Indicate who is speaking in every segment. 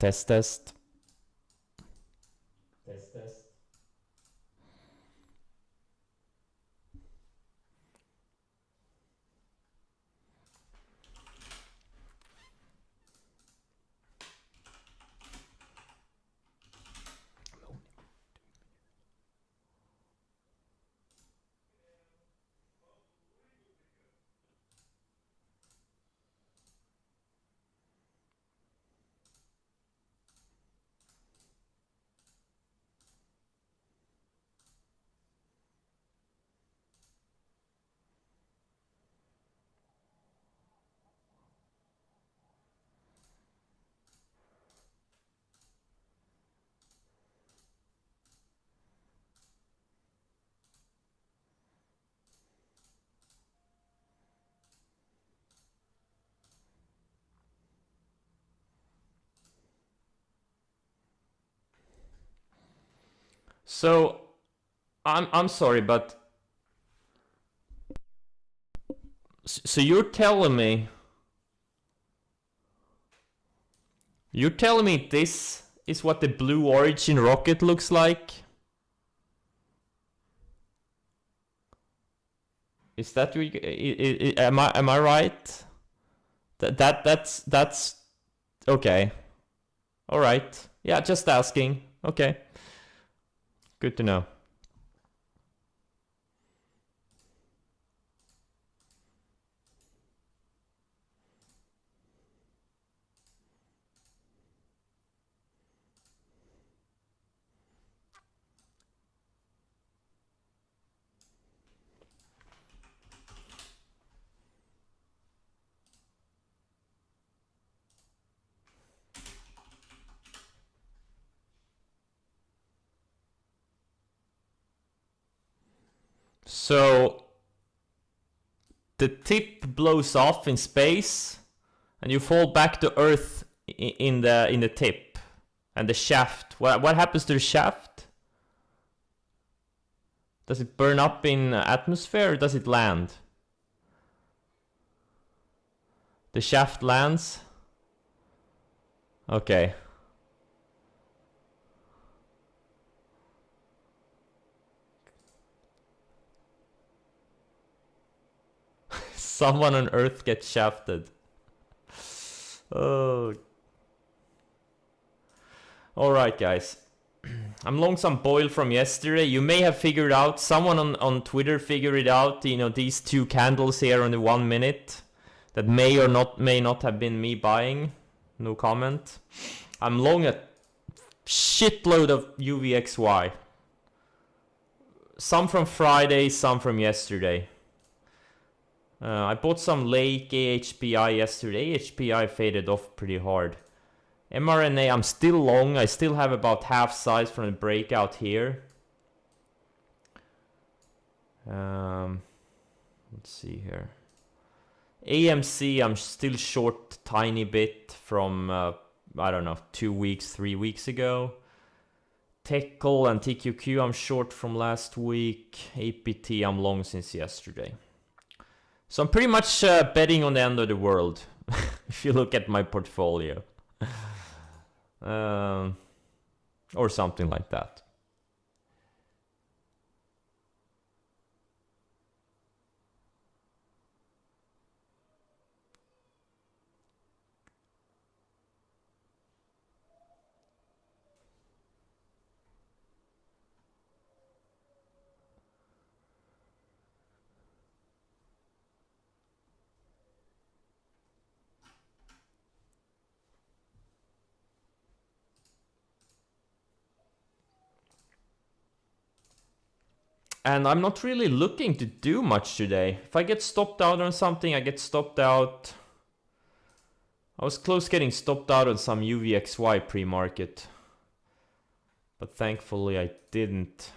Speaker 1: Test, test.
Speaker 2: Test, test.
Speaker 1: So I'm sorry, but so you're telling me this is what the Blue Origin rocket looks like? Is that what am I right? That's okay. All right. Yeah, just asking. Okay. Good to know. So the tip blows off in space and you fall back to Earth in the tip. And the shaft, what happens to the shaft? Does it burn up in atmosphere or does it land? The shaft lands? Okay. Someone on Earth gets shafted. Oh. Alright, guys. I'm long some boil from yesterday. You may have figured out, someone on Twitter figured it out, you know, these two candles here on the 1 minute. That may not have been me buying. No comment. I'm long a shitload of UVXY. Some from Friday, some from yesterday. I bought some late AHPI yesterday. AHPI faded off pretty hard. mRNA, I'm still long. I still have about half size from the breakout here. Let's see here. AMC, I'm still short tiny bit from, I don't know, 2 weeks, 3 weeks ago. Teckle and TQQ, I'm short from last week. APT, I'm long since yesterday. So I'm pretty much betting on the end of the world, if you look at my portfolio. Or something like that. And I'm not really looking to do much today. If I get stopped out on something, I get stopped out. I was close getting stopped out on some UVXY pre-market. But thankfully I didn't.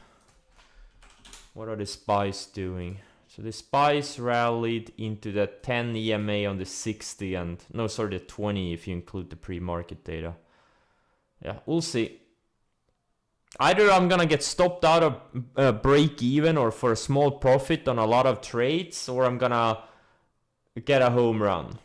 Speaker 1: What are the SPYs doing? So the SPYs rallied into the 10 EMA on the 60 and... No, sorry, the 20 if you include the pre-market data. Yeah, we'll see. Either I'm gonna get stopped out of break even or for a small profit on a lot of trades, or I'm gonna get a home run.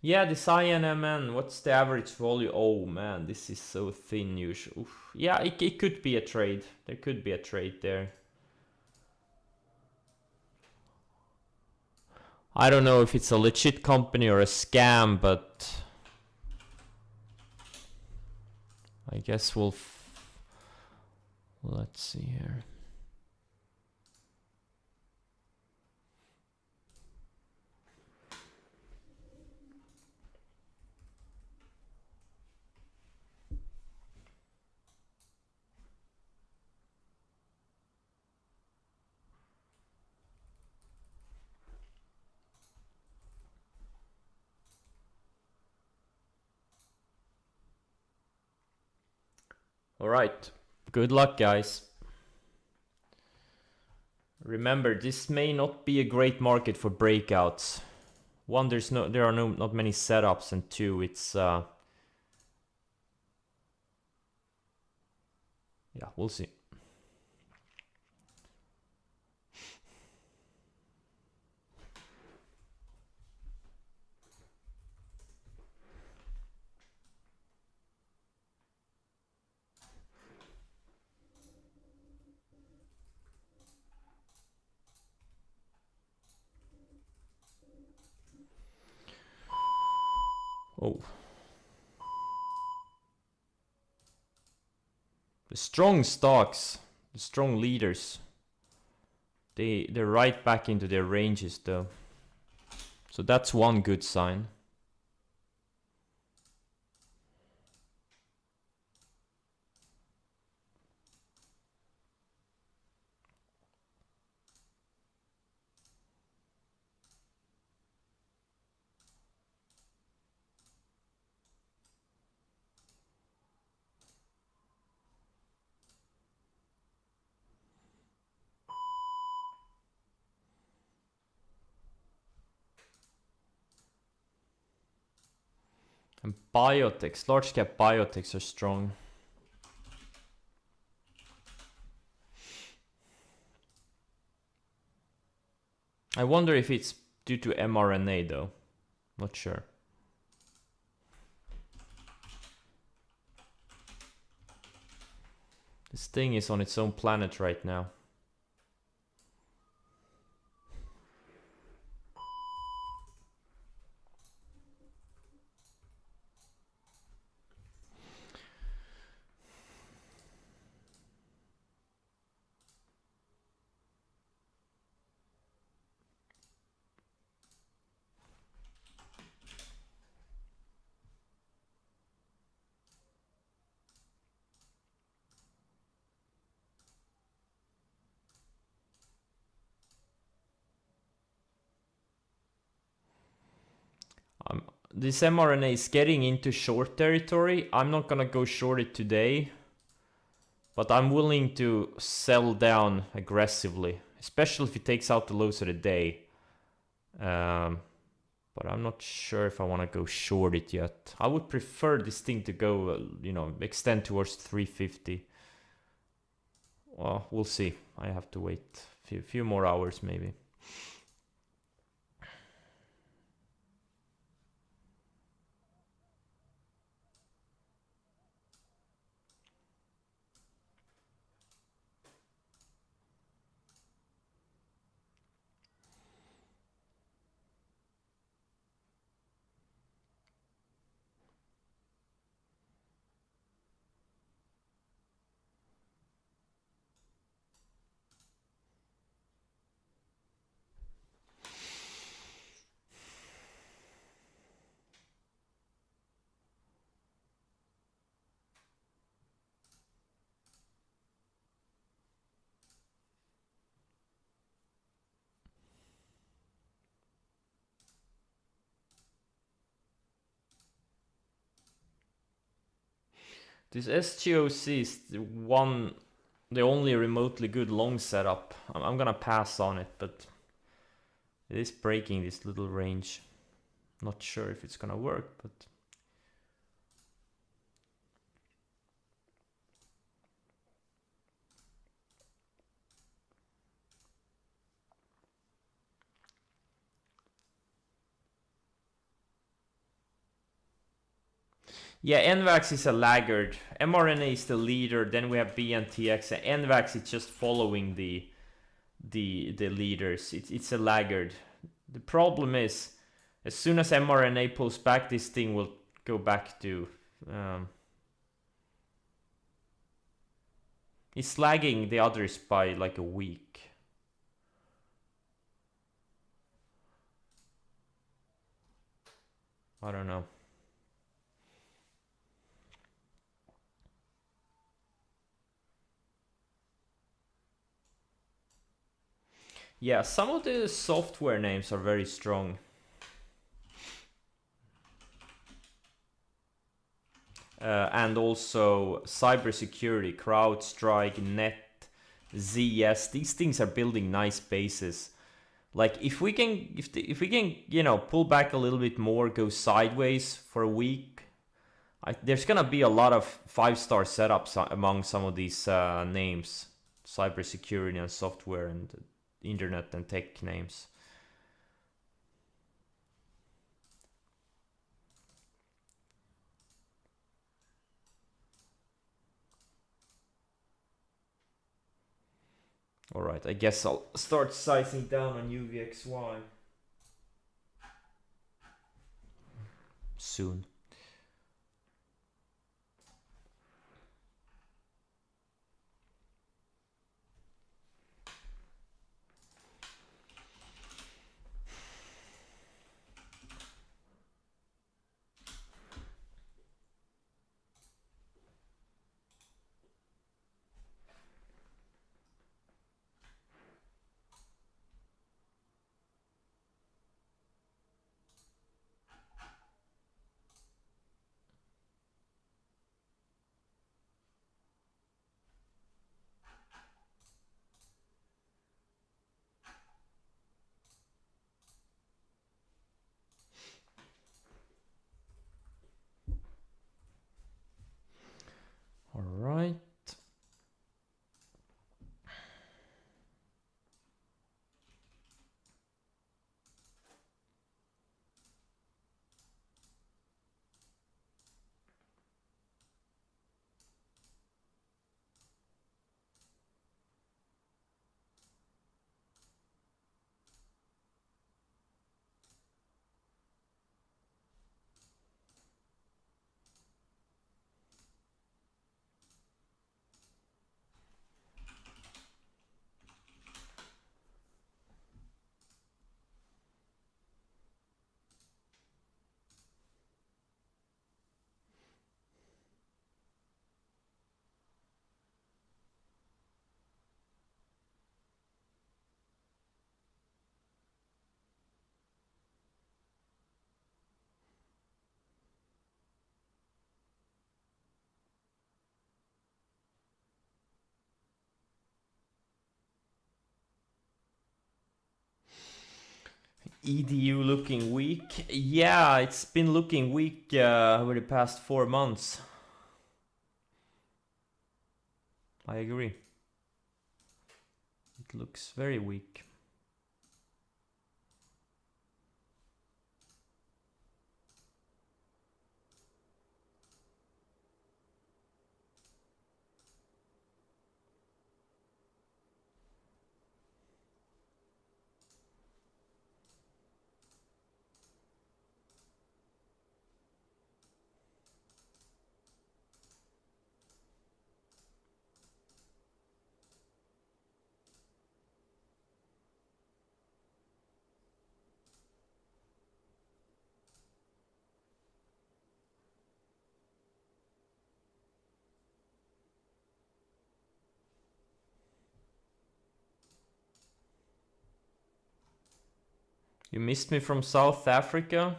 Speaker 1: Yeah, this INMN, what's the average volume? Oh man, this is so thin usually. Yeah, it could be a trade. There could be a trade there. I don't know if it's a legit company or a scam, but I guess we'll... Let's see here. Alright, good luck guys. Remember, this may not be a great market for breakouts. One, there are not many setups, and two, it's yeah, we'll see. Oh. The strong stocks, the strong leaders, they're right back into their ranges though. So that's one good sign. And biotechs, large cap biotechs are strong. I wonder if it's due to mRNA though. Not sure. This thing is on its own planet right now. This mRNA is getting into short territory. I'm not gonna go short it today, but I'm willing to sell down aggressively, especially if it takes out the lows of the day. But I'm not sure if I want to go short it yet. I would prefer this thing to go, extend towards 350. Well, we'll see. I have to wait a few more hours maybe. This SGOC is the only remotely good long setup. I'm gonna pass on it, but it is breaking this little range. Not sure if it's gonna work, but... Yeah, NVAX is a laggard. mRNA is the leader. Then we have BNTX. And NVAX is just following the leaders. It's a laggard. The problem is, as soon as mRNA pulls back, this thing will go back to. It's lagging the others by like a week. I don't know. Yeah, some of the software names are very strong. And also cybersecurity, CrowdStrike, Net, ZS. These things are building nice bases. Like if we can, if we can, you know, pull back a little bit more, go sideways for a week, there's gonna be a lot of 5-star setups among some of these names, cybersecurity and software and internet and tech names. All right, I guess I'll start sizing down on UVXY soon. All right. EDU looking weak. Yeah, it's been looking weak over the past 4 months. I agree. It looks very weak. You missed me from South Africa?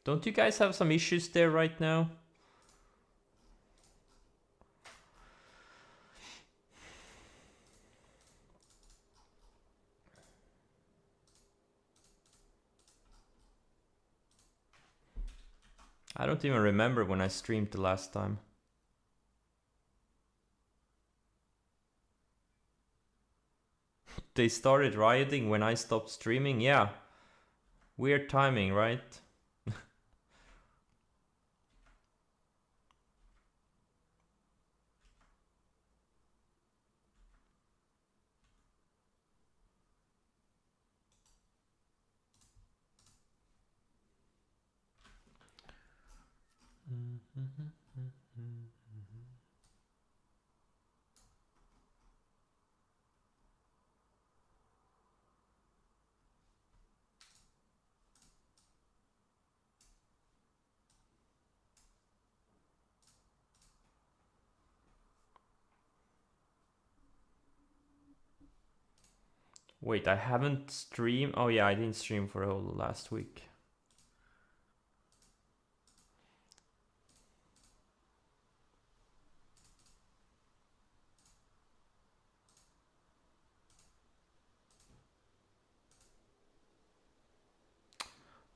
Speaker 1: Don't you guys have some issues there right now? I don't even remember when I streamed the last time. they started rioting when I stopped streaming. Yeah. Weird timing, right? Wait, I haven't streamed. Oh yeah, I didn't stream for a whole last week.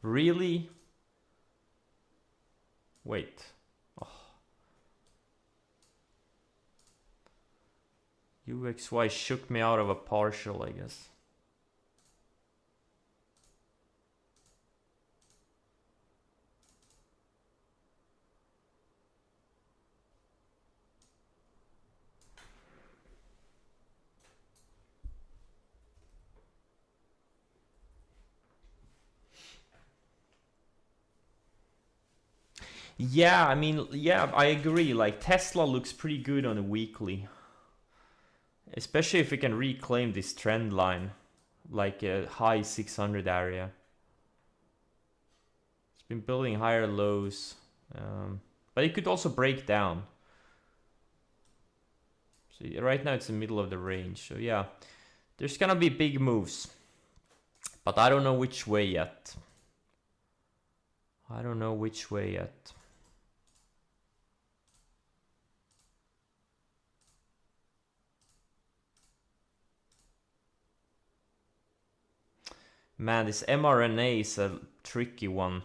Speaker 1: Really? Wait. Oh. UXY shook me out of a partial, I guess. Yeah, I mean, yeah, I agree. Like, Tesla looks pretty good on a weekly. Especially if we can reclaim this trend line. Like a high 600 area. It's been building higher lows. But it could also break down. So right now it's in the middle of the range. So yeah, there's gonna be big moves. But I don't know which way yet. I don't know which way yet. Man, this mRNA is a tricky one.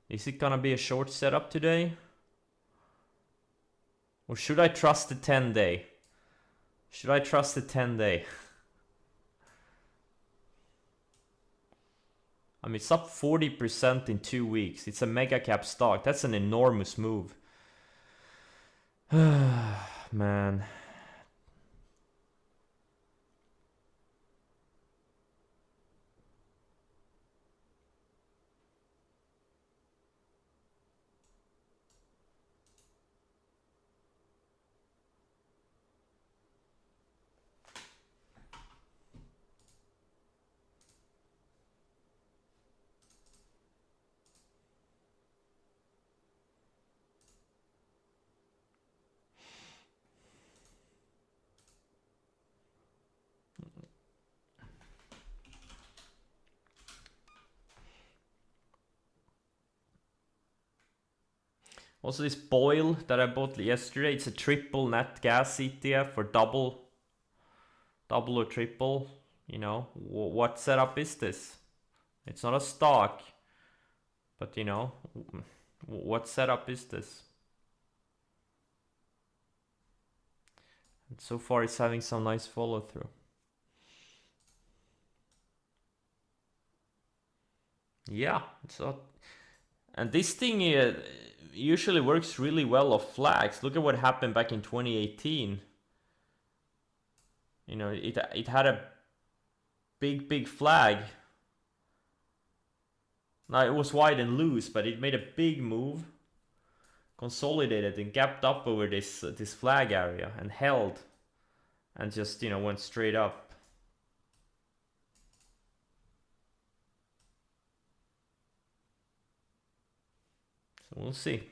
Speaker 1: Is it gonna be a short setup today? Or should I trust the 10-day? Should I trust the 10-day? I mean, it's up 40% in 2 weeks. It's a mega cap stock. That's an enormous move. Man. Also, this Boyle that I bought yesterday, it's a triple net gas ETF for double or triple. You know, what setup is this? It's not a stock, but you know, what setup is this? And so far, it's having some nice follow through. Yeah, so, and this thing usually works really well off flags. Look at what happened back in 2018. You know, it had a big flag. Now it was wide and loose, but it made a big move, consolidated and gapped up over this flag area and held, and just, you know, went straight up. So we'll see.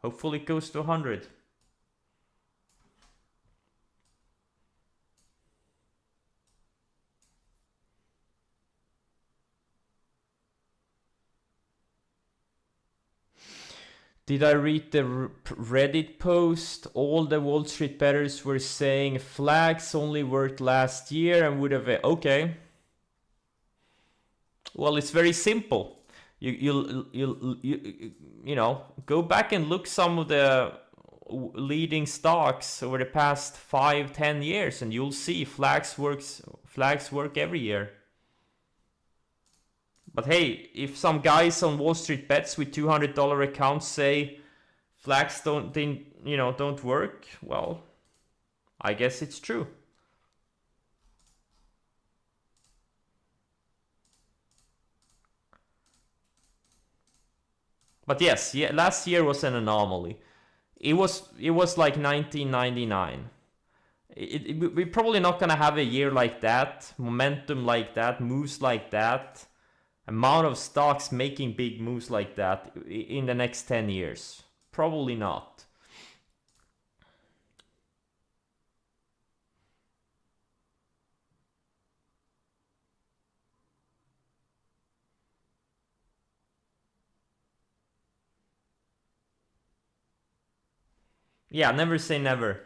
Speaker 1: Hopefully it goes to 100. Did I read the Reddit post? All the Wall Street bettors were saying flags only worked last year and would have... Okay. Well, it's very simple. You know, go back and look some of the leading stocks over the past 5-10 years, and you'll see flags work every year. But hey, if some guys on Wall Street Bets with $200 accounts say flags don't work, well, I guess it's true. But yes, last year was an anomaly. It was like 1999. We're probably not gonna have a year like that, momentum like that, moves like that, amount of stocks making big moves like that in the next 10 years. Probably not. Yeah, never say never.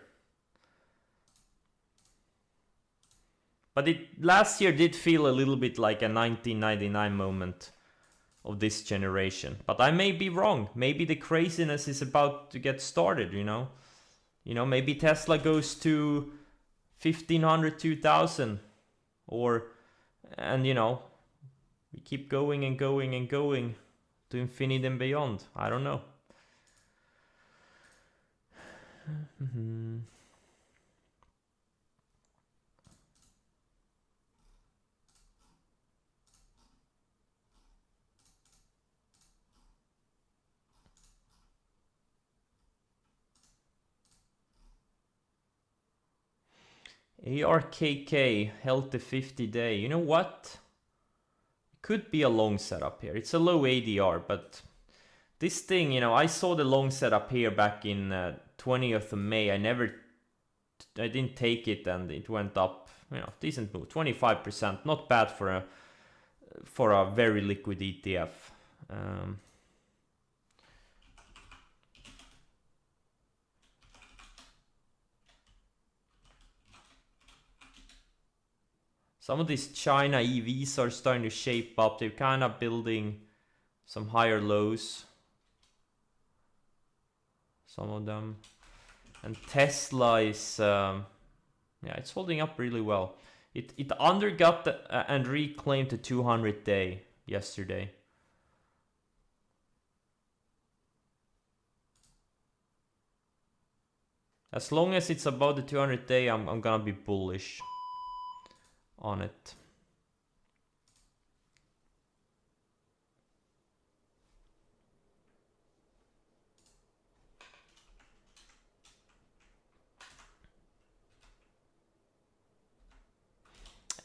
Speaker 1: But last year did feel a little bit like a 1999 moment of this generation. But I may be wrong. Maybe the craziness is about to get started, you know? Maybe Tesla goes to 1500, 2000. And we keep going and going and going to infinity and beyond. I don't know. ARKK held the 50-day. You know what? It could be a long setup here. It's a low ADR, but this thing, I saw the long setup here back in 20th of May. I didn't take it, and it went up, decent move, 25%. Not bad for a very liquid ETF. Some of these China EVs are starting to shape up. They're kind of building some higher lows. Some of them. And Tesla is, it's holding up really well. It undergot and reclaimed the 200-day yesterday. As long as it's above the 200-day, I'm gonna be bullish on it.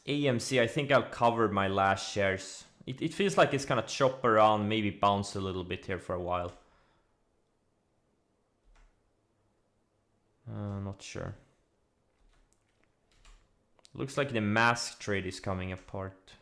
Speaker 1: AMC, I think I've covered my last shares. It feels like it's gonna chop around, maybe bounce a little bit here for a while. Not sure. Looks like the mask trade is coming apart.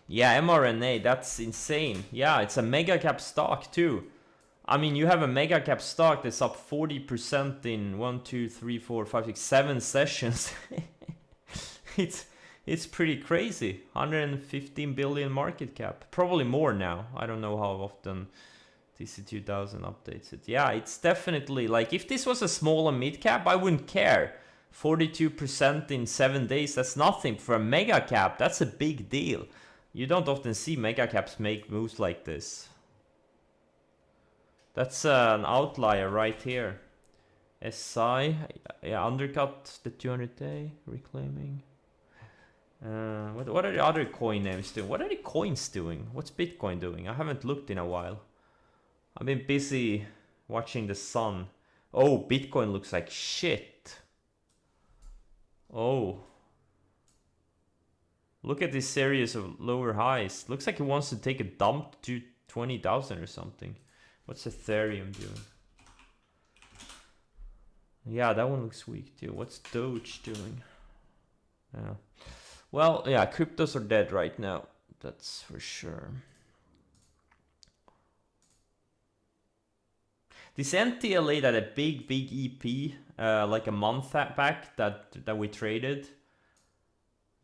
Speaker 1: Yeah, mRNA, that's insane. Yeah, it's a mega cap stock too. I mean, you have a mega cap stock that's up 40% in 1, 2, 3, 4, 5, 6, 7 sessions. It's pretty crazy. 115 billion market cap. Probably more now. I don't know how often TC2000 updates it. Yeah, it's definitely like, if this was a small and mid cap, I wouldn't care. 42% in 7 days, that's nothing. For a mega cap, that's a big deal. You don't often see mega caps make moves like this. That's an outlier right here. SI, yeah, undercut the 200-day, reclaiming. What are the other coin names doing? What are the coins doing? What's Bitcoin doing? I haven't looked in a while. I've been busy watching the sun. Oh, Bitcoin looks like shit. Oh. Look at this series of lower highs. Looks like it wants to take a dump to 20,000 or something. What's Ethereum doing? Yeah, that one looks weak too. What's Doge doing? Yeah. Well, yeah, cryptos are dead right now. That's for sure. This NTLA that a big EP like a month back that we traded.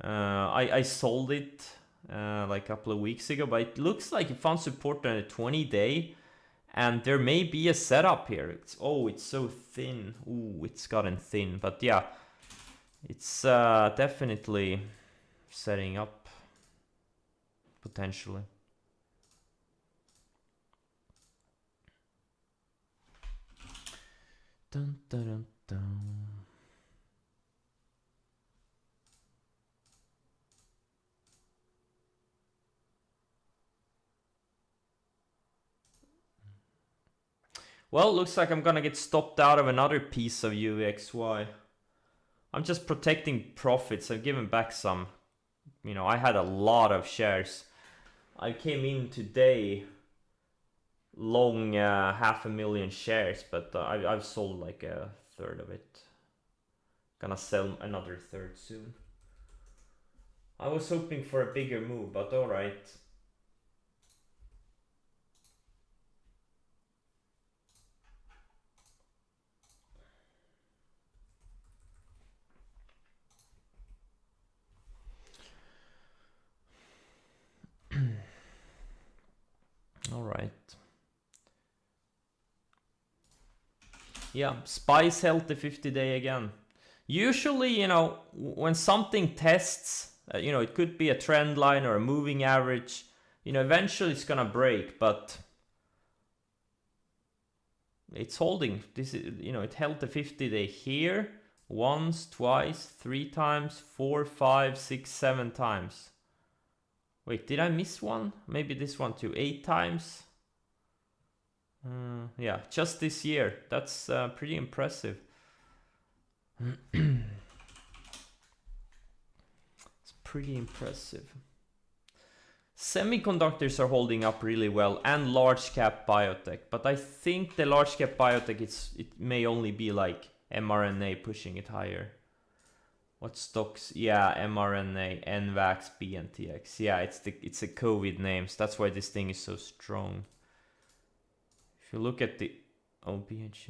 Speaker 1: I sold it like a couple of weeks ago, but it looks like it found support on a 20-day, and there may be a setup here. It's so thin. Ooh, it's gotten thin, but yeah, it's definitely setting up potentially. Dun, dun, dun, dun. Well, looks like I'm gonna get stopped out of another piece of UVXY. I'm just protecting profits. I've given back some. You know, I had a lot of shares. I came in today long 500,000 shares, but I've sold like a third of it. Gonna sell another third soon. I was hoping for a bigger move, but alright. Alright. Yeah, SPY's held the 50-day again. Usually, you know, when something tests, you know, it could be a trend line or a moving average, you know, eventually it's gonna break, but it's holding. This is, you know, it held the 50-day here once, twice, 3 times, 4, 5, 6, 7 times. Wait, did I miss one? Maybe this one too. 8 times. Yeah, just this year. That's pretty impressive. It's pretty impressive. Semiconductors are holding up really well, and large cap biotech. But I think the large cap biotech, it may only be like mRNA pushing it higher. What stocks? Yeah, mRNA, NVAX, BNTX. Yeah, it's the COVID names. That's why this thing is so strong. If you look at the OBH,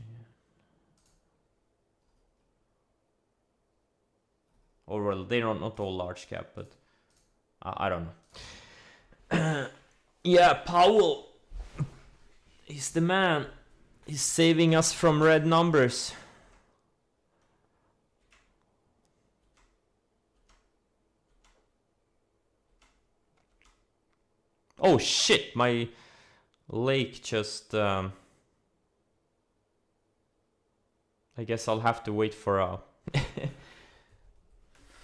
Speaker 1: or well, they're not all large cap, but I don't know. Yeah, Powell, he's the man. He's saving us from red numbers. Oh shit, my lake just... I guess I'll have to wait for a...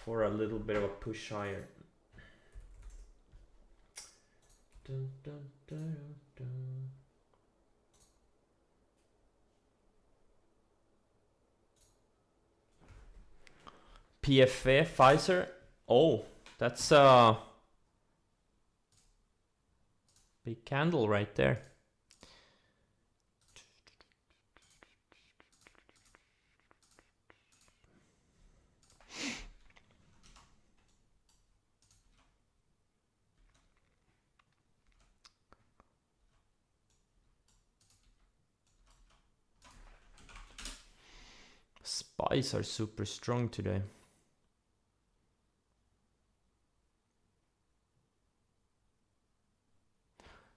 Speaker 1: for a little bit of a push higher. Dun, dun, dun, dun. PFA, Pfizer. Oh, that's a big candle right there. Spies are super strong today.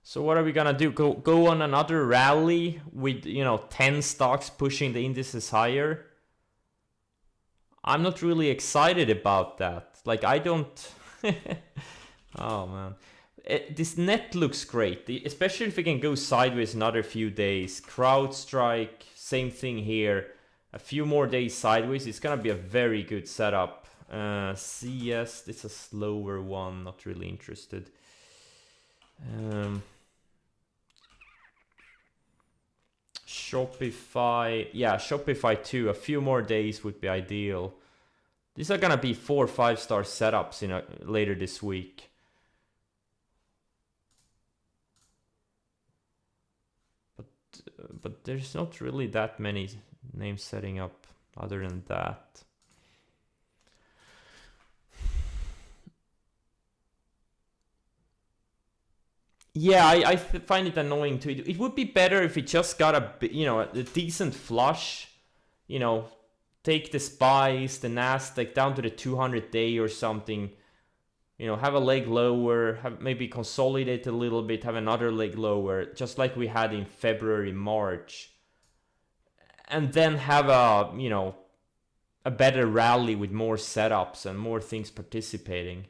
Speaker 1: So what are we gonna do? Go on another rally with, you know, 10 stocks pushing the indices higher? I'm not really excited about that. Like, I don't... Oh man. This net looks great, especially if we can go sideways another few days. CrowdStrike, same thing here. A few more days sideways, it's gonna be a very good setup. CS, it's a slower one, not really interested. Shopify, yeah, Shopify too. A few more days would be ideal. These are gonna be 4 or 5 star setups later this week. But there's not really that many names setting up other than that. Yeah, I find it annoying too. It would be better if it just got a decent flush, take the SPYs, the Nasdaq down to the 200-day or something, have a leg lower, have maybe consolidate a little bit, have another leg lower, just like we had in February, March, and then have a better rally with more setups and more things participating.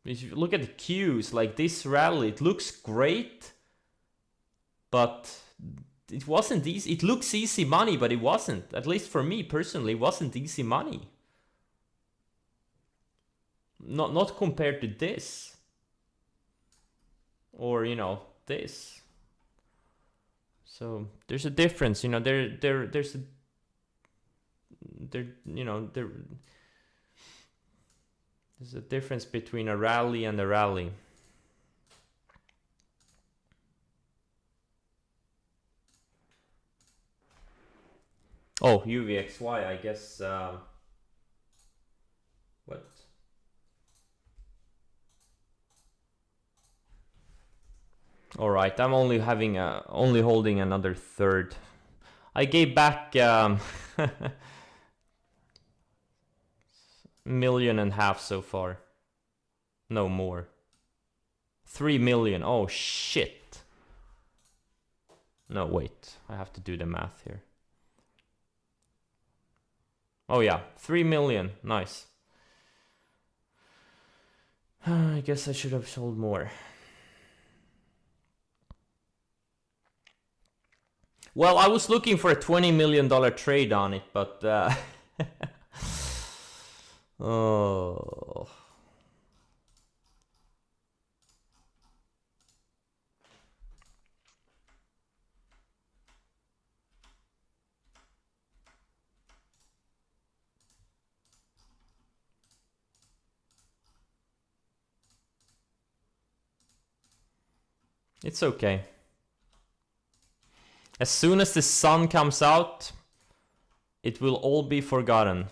Speaker 1: If you look at the cues, like this rally, it looks great, but it wasn't easy. It looks easy money, but it wasn't. At least for me personally, it wasn't easy money. Not compared to this. Or, this. So there's a difference, there's a difference between a rally and a rally. Oh, UVXY, I guess. What? All right, I'm only holding another third. I gave back million and a half so far. No more. 3 million. Oh shit. No, wait. I have to do the math here. Oh yeah, 3 million. Nice. I guess I should have sold more. Well, I was looking for a $20 million trade on it, but oh. It's okay. As soon as the sun comes out, it will all be forgotten.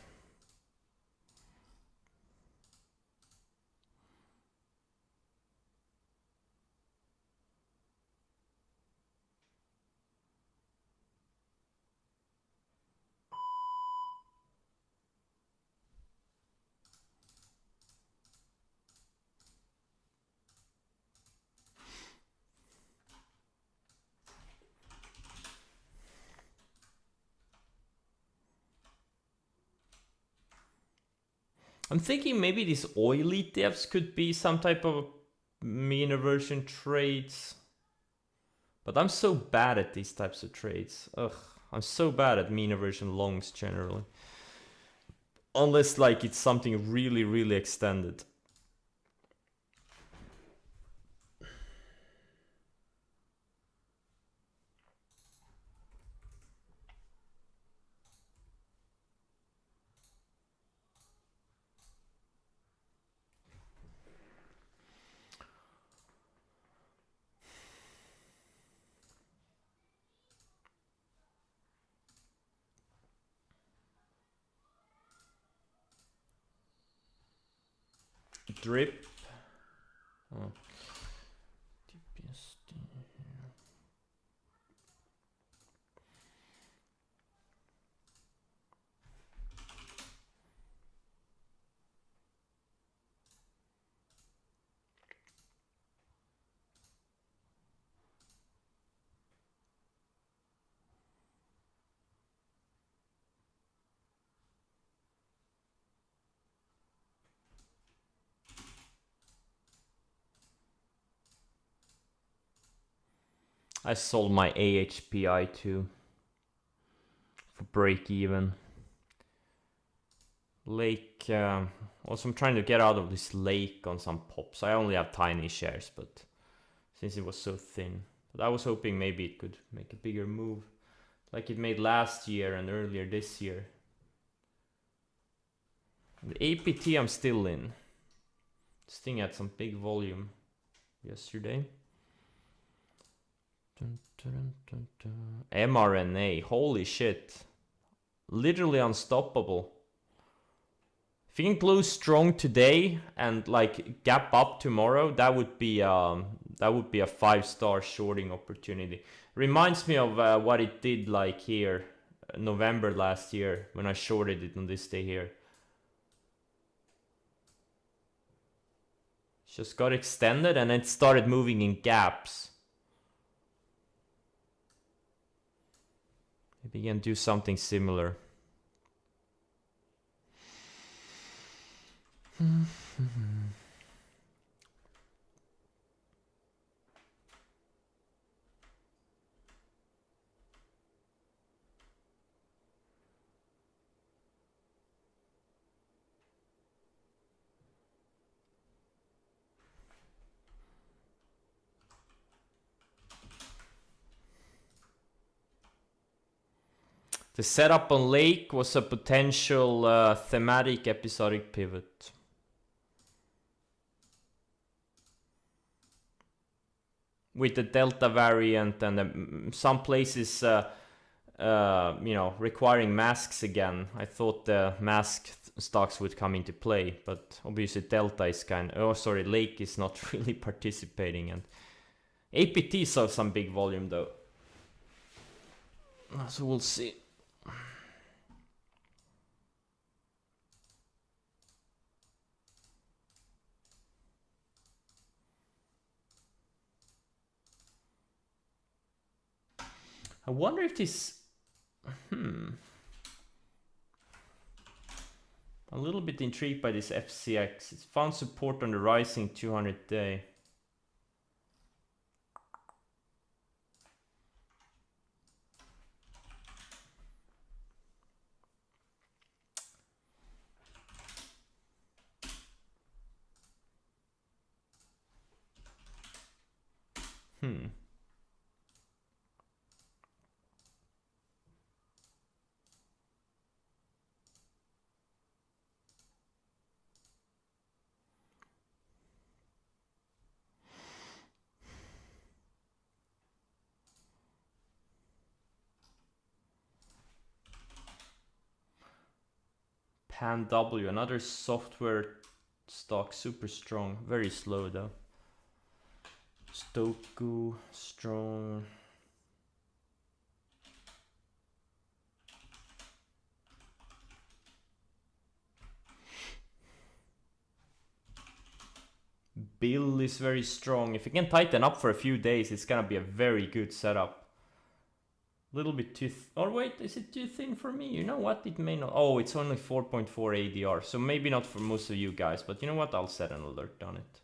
Speaker 1: I'm thinking maybe these oil ETFs could be some type of mean reversion trades. But I'm so bad at these types of trades. Ugh, I'm so bad at mean reversion longs generally. Unless like it's something really, really extended. Drip. Oh. I sold my AHPI too. For break even. Lake, also I'm trying to get out of this lake on some pops. I only have tiny shares, but since it was so thin. But I was hoping maybe it could make a bigger move. Like it made last year and earlier this year. The APT I'm still in. This thing had some big volume yesterday. mRNA, holy shit. Literally unstoppable. If you can close strong today and like gap up tomorrow, that would be a 5-star shorting opportunity. Reminds me of what it did like here November last year when I shorted it on this day here. Just got extended and it started moving in gaps. Maybe you can do something similar. The setup on Lake was a potential thematic episodic pivot. With the Delta variant and some places, requiring masks again. I thought the mask stocks would come into play, but obviously Delta is Lake is not really participating, and APT saw some big volume though. So we'll see. I wonder if this... A little bit intrigued by this FCX. It's found support on the rising 200 day. PanW, another software stock, super strong, very slow though. Stoku, strong. Bill is very strong. If you can tighten up for a few days, it's gonna be a very good setup. Little bit too or wait, is it too thin for me? You know what, it may not. Oh, it's only 4.4 ADR, so maybe not for most of you guys, but you know what, I'll set an alert on it.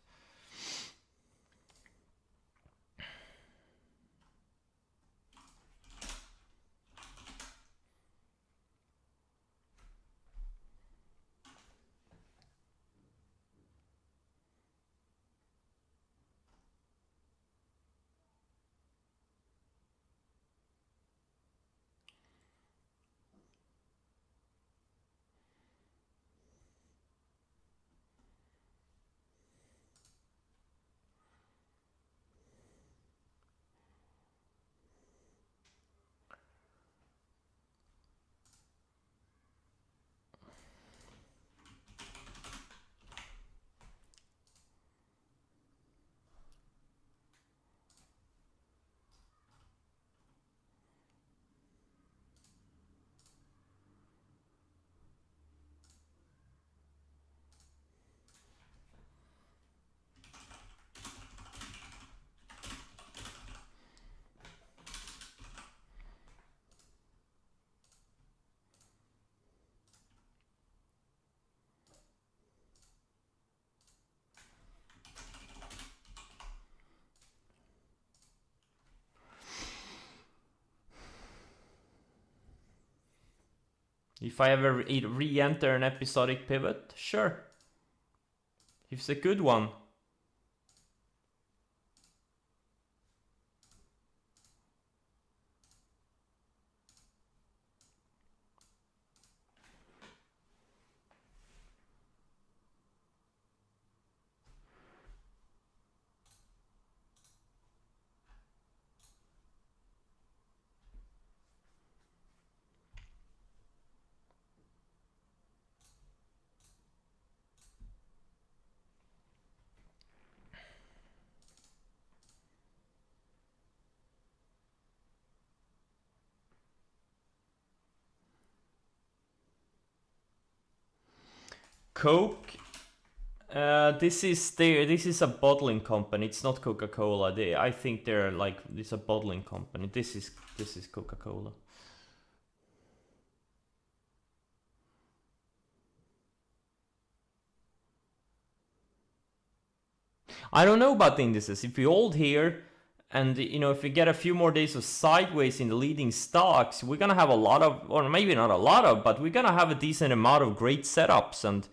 Speaker 1: If I ever re-enter an episodic pivot, sure. If it's a good one. Coke. This is a bottling company. It's not Coca-Cola. I think they're like, it's a bottling company. This is Coca-Cola. I don't know about the indices. If we hold here, and if we get a few more days of sideways in the leading stocks, we're gonna have a lot of, or maybe not a lot of, but we're gonna have a decent amount of great setups. And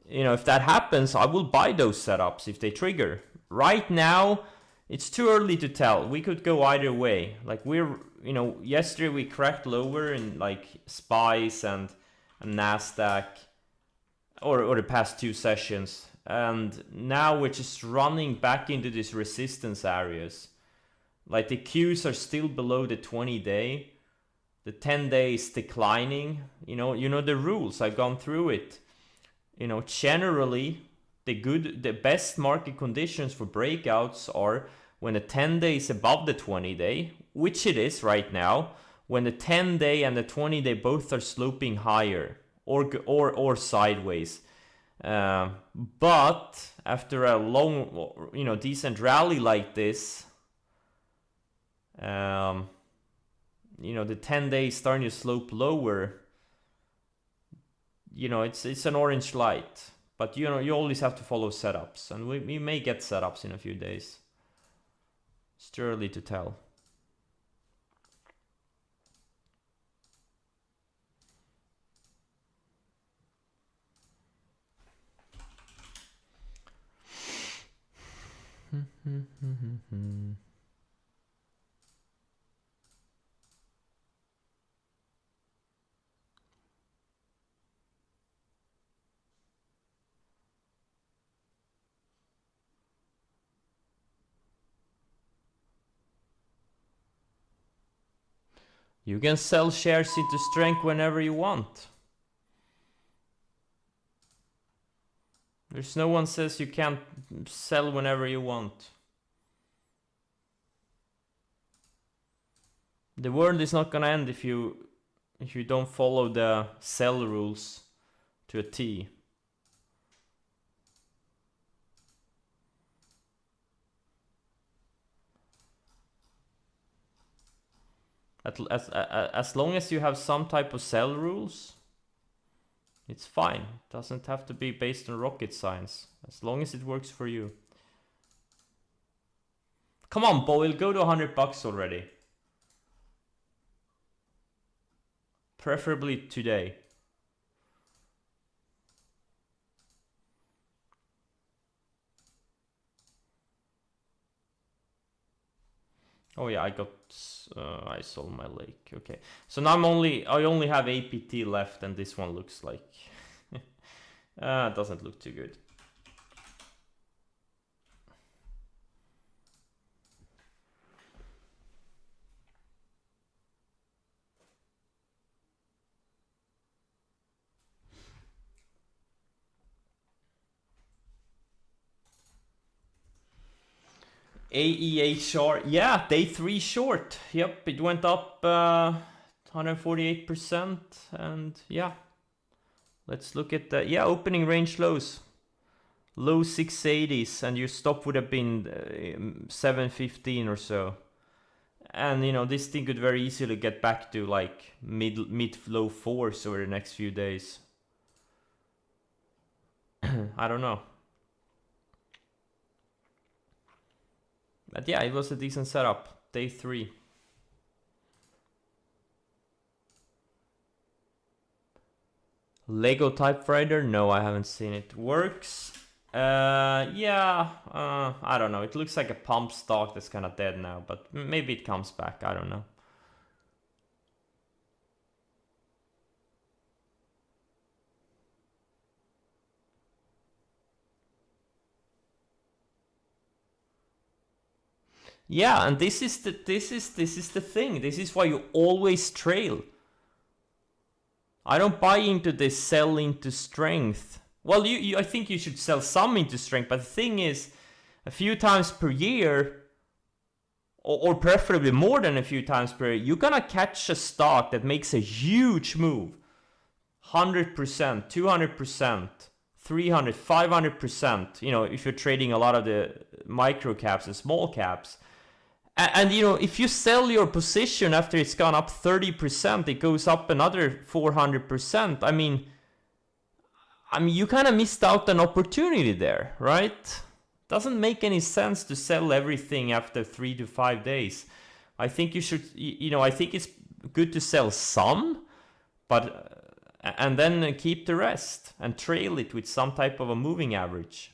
Speaker 1: if that happens, I will buy those setups if they trigger. Right now, it's too early to tell. We could go either way. Like yesterday we cracked lower in like SPICE and NASDAQ, or the past 2 sessions. And now we're just running back into these resistance areas. Like the Qs are still below the 20-day. The 10-day is declining. You know the rules. I've gone through it. Generally, the best market conditions for breakouts are when the 10-day is above the 20-day, which it is right now. When the 10-day and the 20-day both are sloping higher or sideways. But after a long, decent rally like this, the 10-day is starting to slope lower. It's an orange light, but you always have to follow setups, and we may get setups in a few days. It's too early to tell. You can sell shares into strength whenever you want. There's no one says you can't sell whenever you want. The world is not gonna end if you don't follow the sell rules to a T. As long as you have some type of sell rules, it's fine. It doesn't have to be based on rocket science, as long as it works for you. Come on, Boyle, go to $100 already. Preferably today. Oh yeah, I sold my lake. Okay, so now I only have APT left, and this one looks like doesn't look too good. AEHR, yeah, day 3 short. Yep, it went up 148%, and yeah. Let's look at the, opening range lows. Low 680s, and your stop would have been 715 or so. And this thing could very easily get back to like mid low 4s over the next few days. I don't know. But yeah, it was a decent setup. Day 3. Lego typewriter? No, I haven't seen it. Works. I don't know. It looks like a pump stock that's kind of dead now, but maybe it comes back. I don't know. Yeah, and this is the thing. This is why you always trail. I don't buy into this sell into strength. Well, I think you should sell some into strength, but the thing is, a few times per year, or preferably more than a few times per year, you're gonna catch a stock that makes a huge move. 100%, 200%, 300, 500%, you know, if you're trading a lot of the micro caps and small caps. And you know, if you sell your position after it's gone up 30%, it goes up another 400%. I mean, you kind of missed out an opportunity there, right? Doesn't make any sense to sell everything after 3 to 5 days. I think you should, you know, I think it's good to sell some, but and then keep the rest and trail it with some type of a moving average.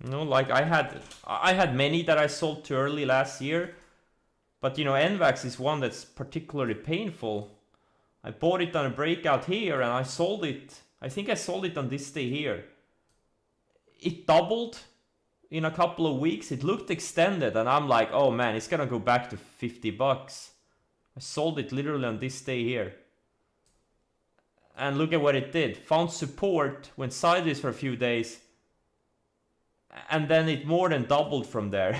Speaker 1: You know, like I had many that I sold too early last year, but you know, NVAX is one that's particularly painful. I bought it on a breakout here and I sold it. I think I sold it on this day here. It doubled in a couple of weeks. It looked extended and I'm like, oh man, it's gonna go back to 50 bucks. I sold it literally on this day here. And look at what it did. Found support, went sideways for a few days, and then it more than doubled from there.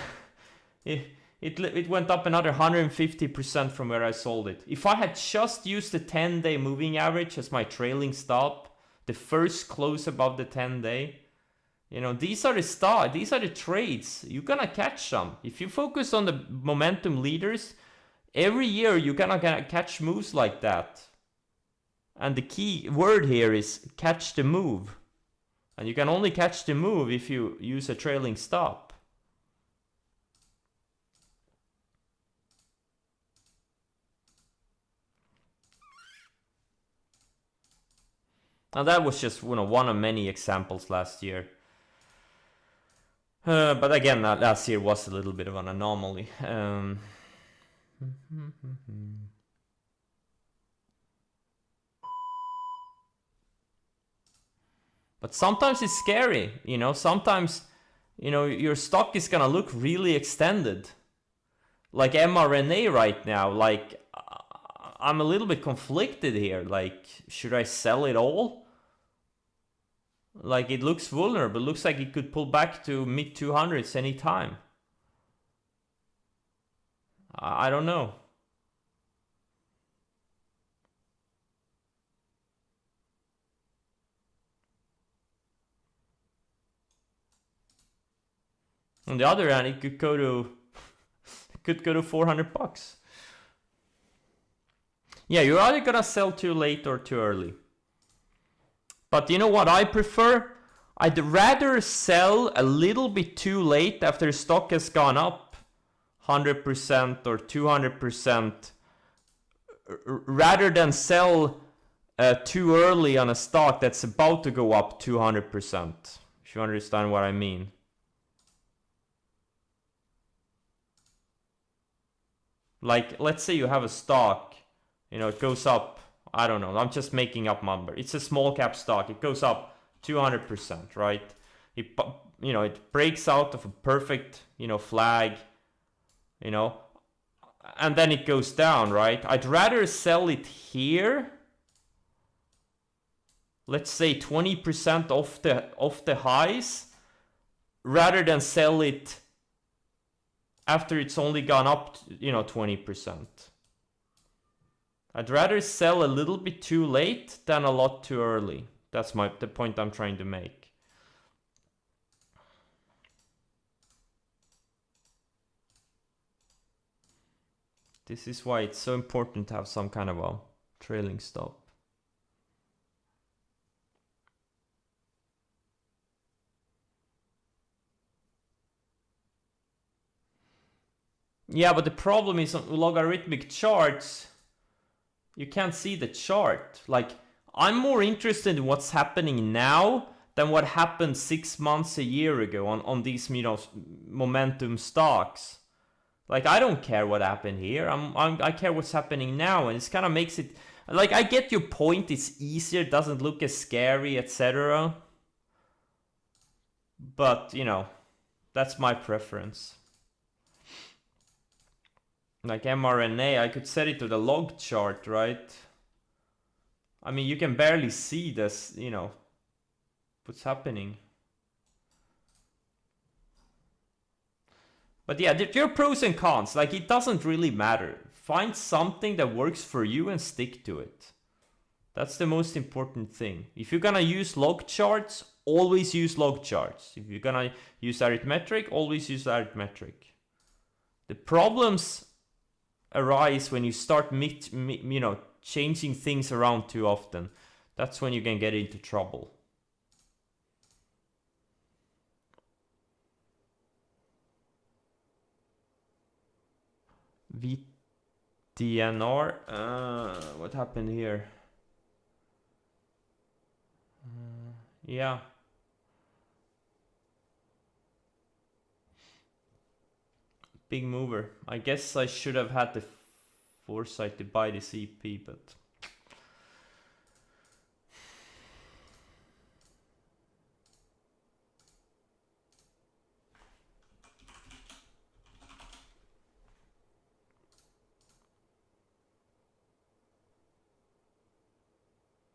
Speaker 1: It went up another 150% from where I sold it. If I had just used the 10-day moving average as my trailing stop, the first close above the 10-day, you know, these are the trades. You're gonna catch some. If you focus on the momentum leaders, every year you're gonna catch moves like that. And the key word here is catch the move. And you can only catch the move if you use a trailing stop. Now that was just, you know, one of many examples last year. But again, last year was a little bit of an anomaly. But sometimes it's scary, you know, sometimes, you know, your stock is gonna look really extended. Like mRNA right now, like, I'm a little bit conflicted here. Like, should I sell it all? Like, it looks vulnerable. It looks like it could pull back to mid 200s anytime. I don't know. On the other hand, it could go to 400 bucks. Yeah, you're either gonna sell too late or too early. But you know what I prefer? I'd rather sell a little bit too late after stock has gone up 100% or 200%, rather than sell too early on a stock that's about to go up 200%. If you understand what I mean. Like, let's say you have a stock, you know, it goes up, I don't know, I'm just making up number. It's a small cap stock, it goes up 200%, right? It, you know, it breaks out of a perfect, you know, flag, you know, and then it goes down, right? I'd rather sell it here, let's say 20% off the highs, rather than sell it after it's only gone up, you know, 20%. I'd rather sell a little bit too late than a lot too early. That's the point I'm trying to make. This is why it's so important to have some kind of a trailing stop. Yeah, but the problem is on logarithmic charts, you can't see the chart. Like, I'm more interested in what's happening now than what happened 6 months, a year ago on these, you know, momentum stocks. Like, I don't care what happened here. I care what's happening now, and it kind of makes it, like, I get your point. It's easier, doesn't look as scary, etc. But, you know, that's my preference. Like mRNA, I could set it to the log chart, right? I mean, you can barely see this, you know, what's happening. But yeah, there are pros and cons. Like, it doesn't really matter. Find something that works for you and stick to it. That's the most important thing. If you're gonna use log charts, always use log charts. If you're gonna use arithmetic, always use arithmetic. The problems arise when you start changing things around too often. That's when you can get into trouble. VTNR, what happened here? Yeah. Big mover. I guess I should have had the foresight to buy this EP, but...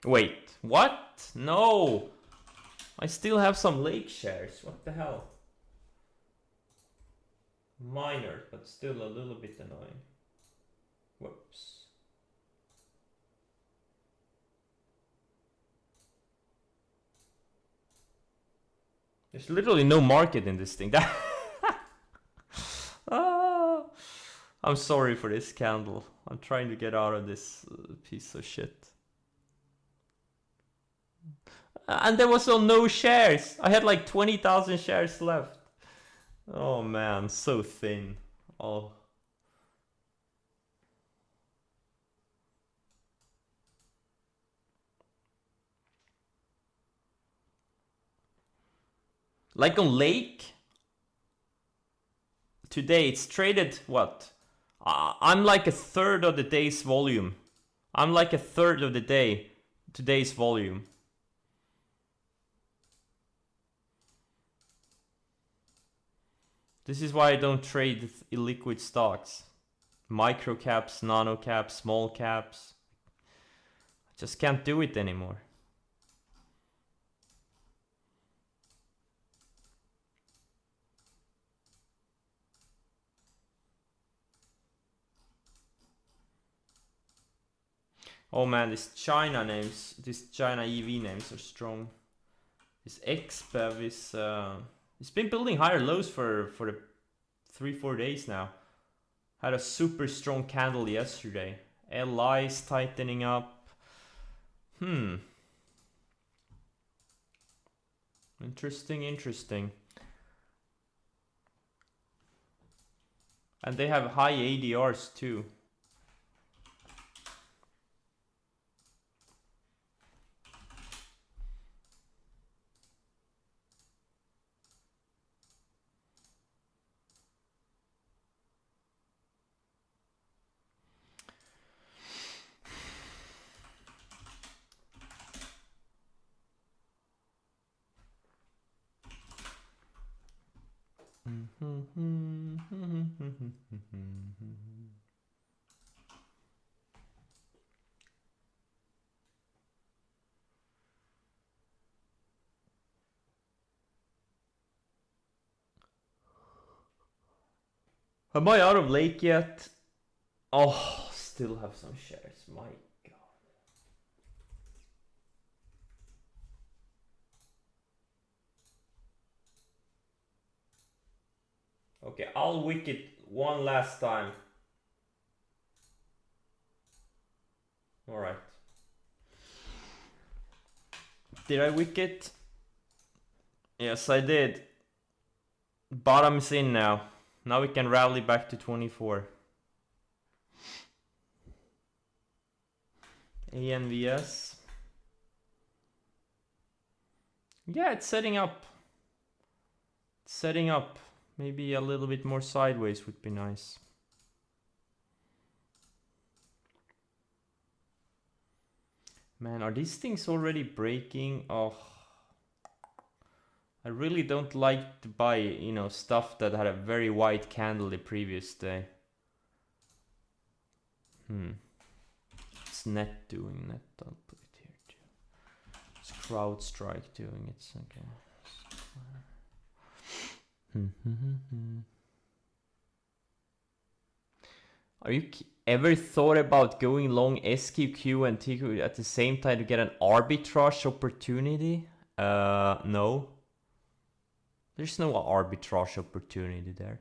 Speaker 1: Wait, what? No! I still have some Lake shares. What the hell? Minor, but still a little bit annoying. Whoops. There's literally no market in this thing. I'm sorry for this candle. I'm trying to get out of this piece of shit. And there was no shares. I had like 20,000 shares left. Oh man, so thin. Oh. Like on Lake, today it's traded what? I'm like a third of the day's volume. I'm like a third of the today's volume. This is why I don't trade illiquid stocks. Micro caps, nano caps, small caps. I just can't do it anymore. Oh man, these China EV names are strong. This XBEV is it's been building higher lows for the 3-4 days now. Had a super strong candle yesterday. LI is tightening up. Interesting. And they have high ADRs too. Am I out of Lake yet? Oh, still have some shares. My god. Okay, I'll wick it one last time. Alright. Did I wick it? Yes, I did. Bottom is in now. Now we can rally back to 24. ANVS. Yeah, it's setting up. Maybe a little bit more sideways would be nice. Man, are these things already breaking? Oh. I really don't like to buy, stuff that had a very wide candle the previous day. It's Net doing Net. I'll put it here too. It's CrowdStrike doing it. Okay. Are you Ever thought about going long SQQ and TQ at the same time to get an arbitrage opportunity? No. There's no arbitrage opportunity there.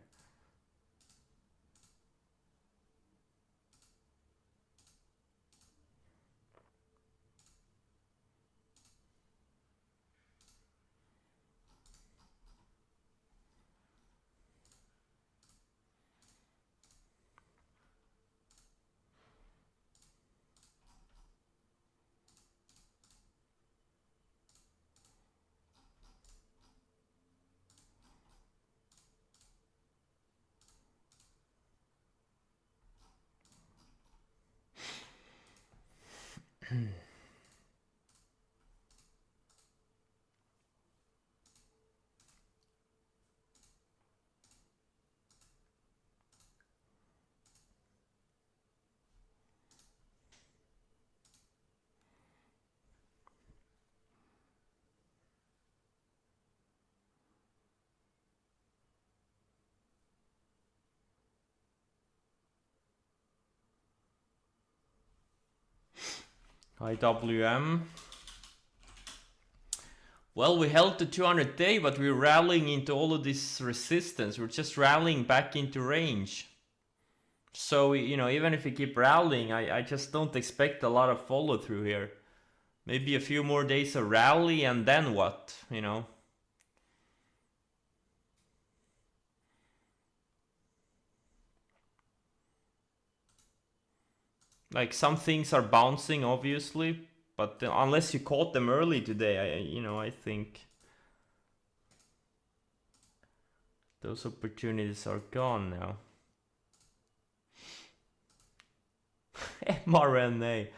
Speaker 1: IWM. Well, we held the 200 day, but we're rallying into all of this resistance. We're just rallying back into range. So, you know, even if we keep rallying, I just don't expect a lot of follow through here. Maybe a few more days of rally and then what, you know? Like some things are bouncing, obviously, but unless you caught them early today, I think those opportunities are gone now. mRNA.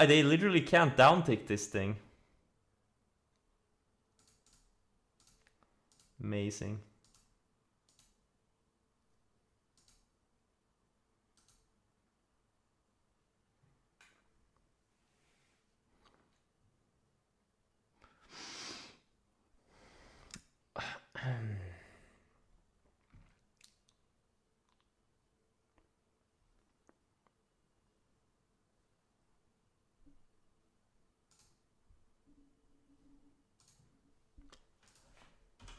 Speaker 1: They literally can't downtick this thing. Amazing.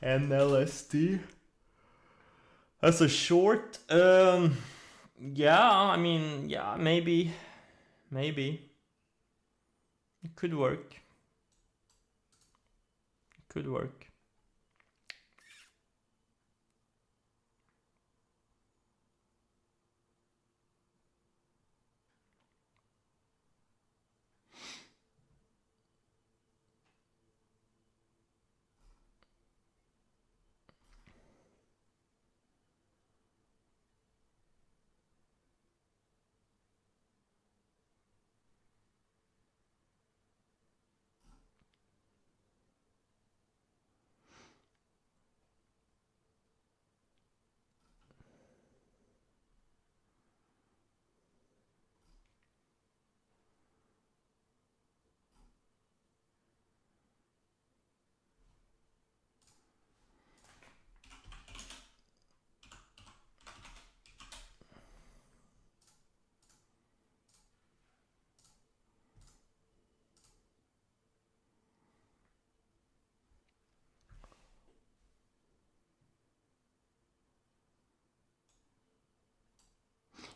Speaker 1: NLSD as a short, yeah, I mean, yeah, maybe it could work. Could work.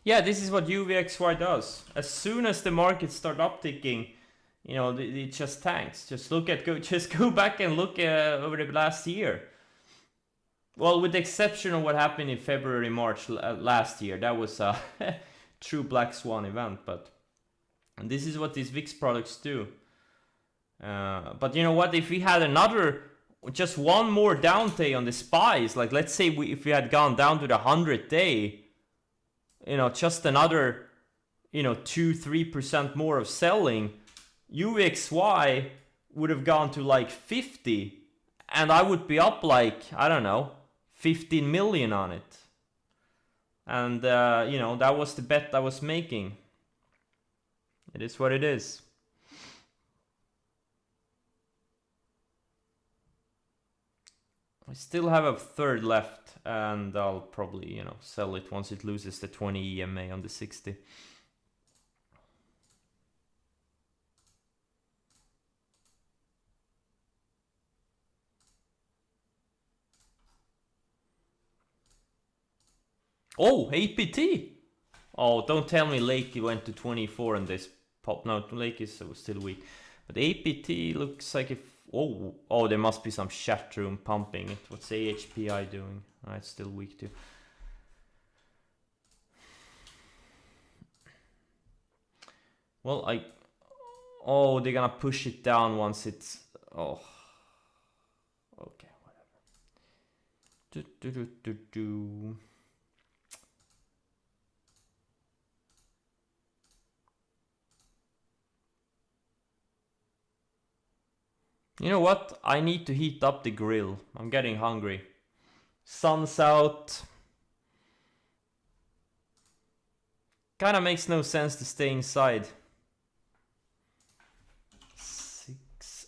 Speaker 1: Yeah, this is what UVXY does. As soon as the markets start upticking, you know, it just tanks. Just go back and look over the last year. Well, with the exception of what happened in February, March last year, that was a true black swan event. But and this is what these VIX products do. But you know what? If we had just one more down day on the SPYs, like let's say if we had gone down to the 100-day, you know, just another, 2-3% more of selling, UVXY would have gone to like 50, and I would be up like, I don't know, 15 million on it. And, that was the bet I was making. It is what it is. I still have a third left, and I'll probably, you know, sell it once it loses the 20 EMA on the 60. Oh, APT! Oh, don't tell me Lake went to 24 in this pop. No, Lake is still weak. But APT looks like if... Oh, there must be some chat room pumping it. What's AHPI doing? Oh, it's still weak too. Well, Oh, they're gonna push it down once it's... Oh. Okay, whatever. You know what? I need to heat up the grill. I'm getting hungry. Sun's out. Kinda makes no sense to stay inside. 6.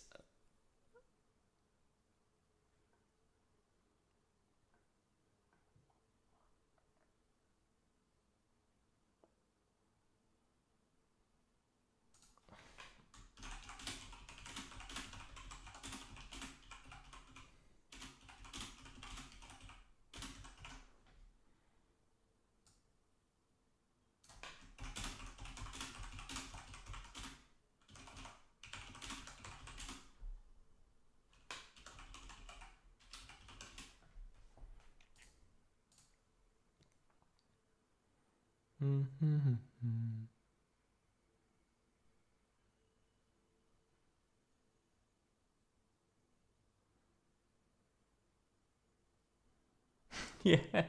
Speaker 1: Yeah.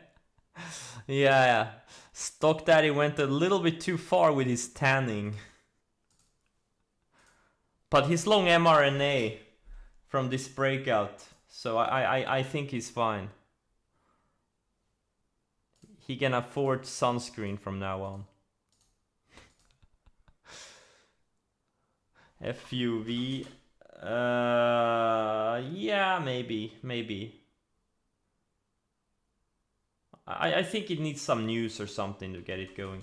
Speaker 1: Yeah. Stock Daddy went a little bit too far with his tanning. But he's long mRNA from this breakout, so I think he's fine. He can afford sunscreen from now on. FUV. Yeah, maybe. I think it needs some news or something to get it going.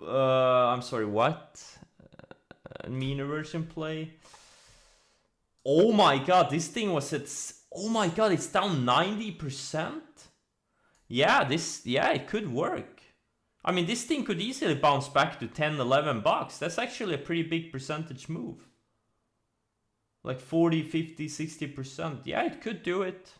Speaker 1: I'm sorry, what? Mean version play. Oh my god, this thing was at... Oh my god, it's down 90%? Yeah, it could work. I mean, this thing could easily bounce back to 10, 11 bucks. That's actually a pretty big percentage move. Like 40, 50, 60%. Yeah, it could do it.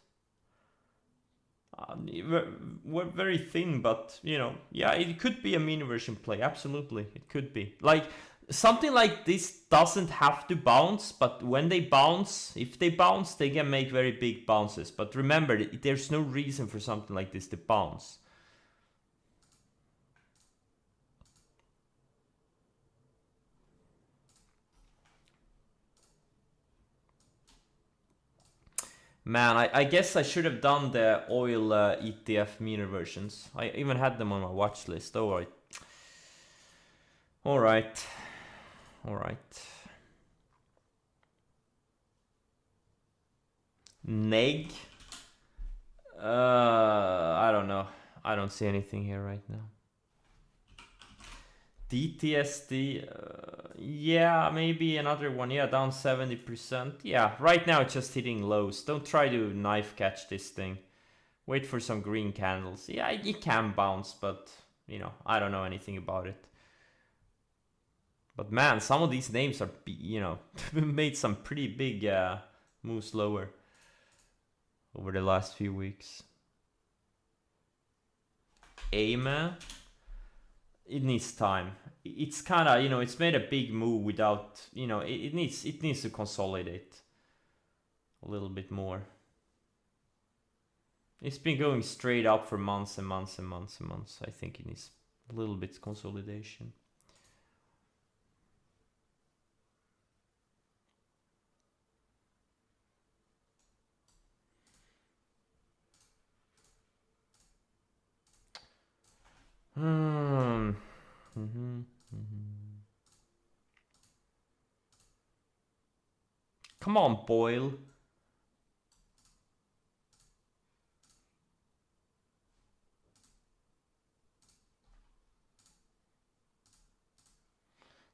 Speaker 1: Very thin, but, you know, yeah, it could be a mean version play. Absolutely, it could be. Like, something like this doesn't have to bounce, but when they bounce, if they bounce, they can make very big bounces. But remember, there's no reason for something like this to bounce. Man, I guess I should have done the oil ETF meter versions. I even had them on my watch list. Alright. Alright. Neg? I don't know. I don't see anything here right now. DTSD, yeah, maybe another one. Yeah, down 70%. Yeah, right now it's just hitting lows. Don't try to knife catch this thing. Wait for some green candles. Yeah, it can bounce, but, you know, I don't know anything about it. But man, some of these names are, you know, made some pretty big moves lower over the last few weeks. AMA, it needs time. It's kind of, you know, it's made a big move without, you know, it needs to consolidate a little bit more. It's been going straight up for months and months and months and months. I think it needs a little bit consolidation. Come on, Boyle.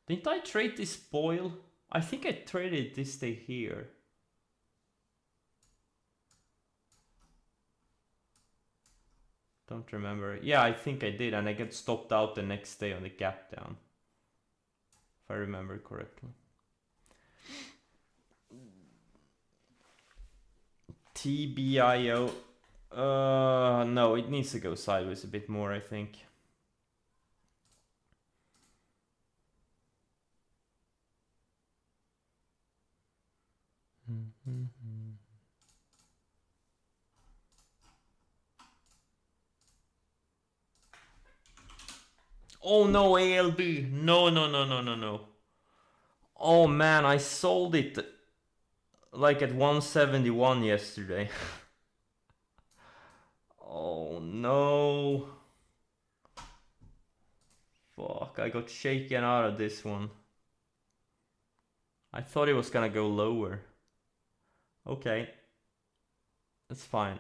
Speaker 1: Didn't I trade this spoil? I think I traded this day here. Don't remember. Yeah, I think I did, and I got stopped out the next day on the gap down. If I remember correctly. TBIO. No, it needs to go sideways a bit more, I think. Oh no, ALB. No. Oh man, I sold it like at 171 yesterday. Oh no. Fuck, I got shaken out of this one. I thought it was gonna go lower. Okay. That's fine.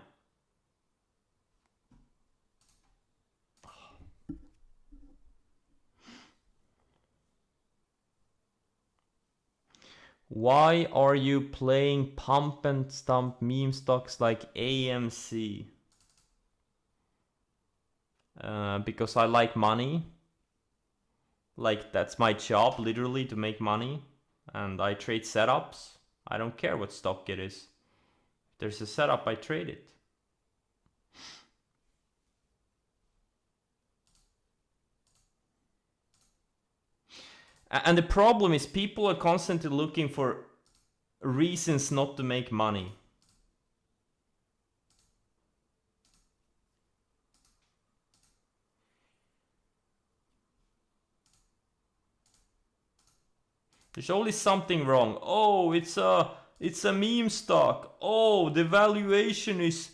Speaker 1: Why are you playing pump and stump meme stocks like AMC? Because I like money. Like, that's my job, literally, to make money. And I trade setups. I don't care what stock it is. If there's a setup, I trade it. And the problem is people are constantly looking for reasons not to make money. There's always something wrong. Oh, it's a meme stock. Oh, the valuation is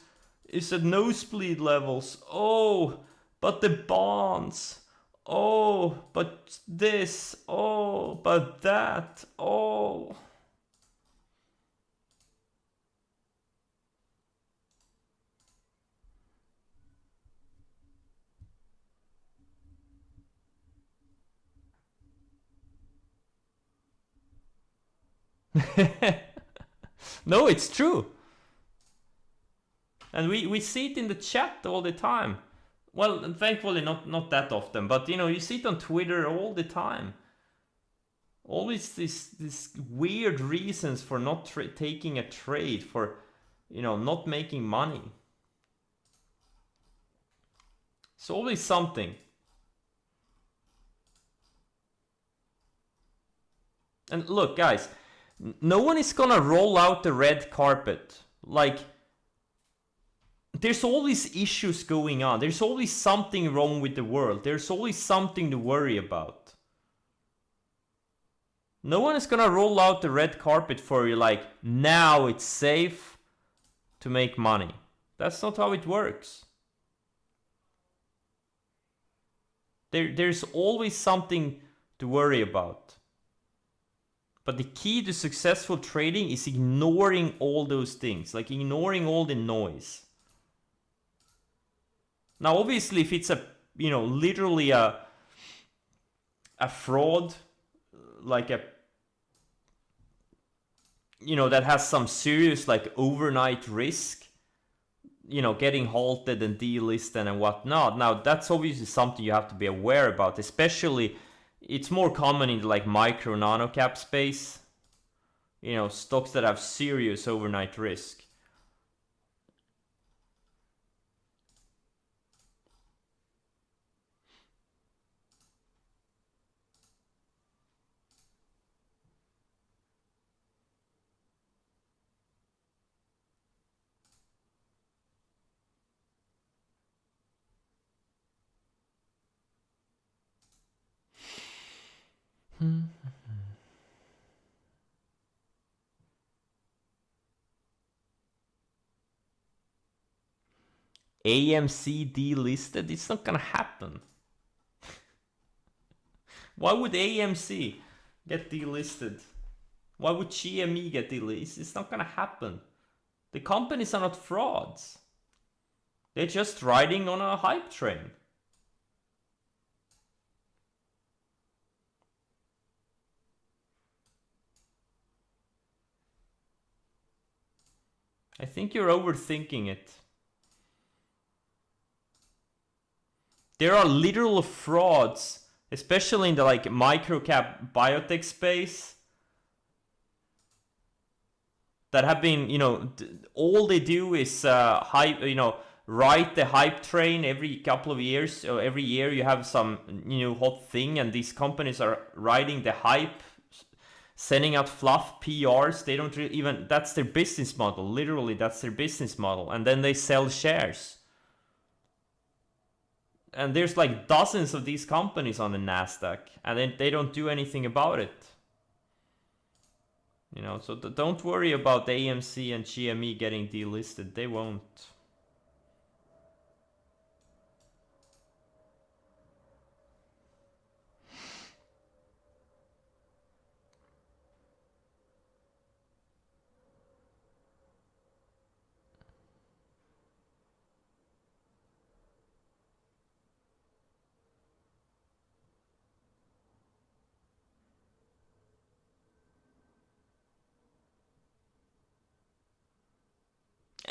Speaker 1: at nosebleed levels. Oh, but the bonds. Oh, but this. Oh, but that. Oh. No, it's true. And we see it in the chat all the time. Well, thankfully not that often, but you know, you see it on Twitter all the time. Always this weird reasons for not taking a trade, for, you know, not making money. It's always something. And look, guys, no one is gonna roll out the red carpet. Like, there's always issues going on. There's always something wrong with the world. There's always something to worry about. No one is gonna roll out the red carpet for you like, now it's safe to make money. That's not how it works. There's always something to worry about. But the key to successful trading is ignoring all those things, like ignoring all the noise. Now, obviously, if it's literally a fraud, like that has some serious like overnight risk, getting halted and delisted and whatnot. Now, that's obviously something you have to be aware about, especially it's more common in the like micro nano cap space, stocks that have serious overnight risk. AMC delisted? It's not gonna happen. Why would AMC get delisted? Why would GME get delisted? It's not gonna happen. The companies are not frauds. They're just riding on a hype train. I think you're overthinking it. There are literal frauds, especially in the like microcap biotech space, that have been, you know, all they do is hype, you know, ride the hype train every couple of years. So every year you have some new hot thing, and these companies are riding the hype, sending out fluff PRs. They don't really even, that's their business model. Literally, that's their business model. And then they sell shares. And there's like dozens of these companies on the NASDAQ, and then they don't do anything about it. You know, so don't worry about AMC and GME getting delisted. They won't.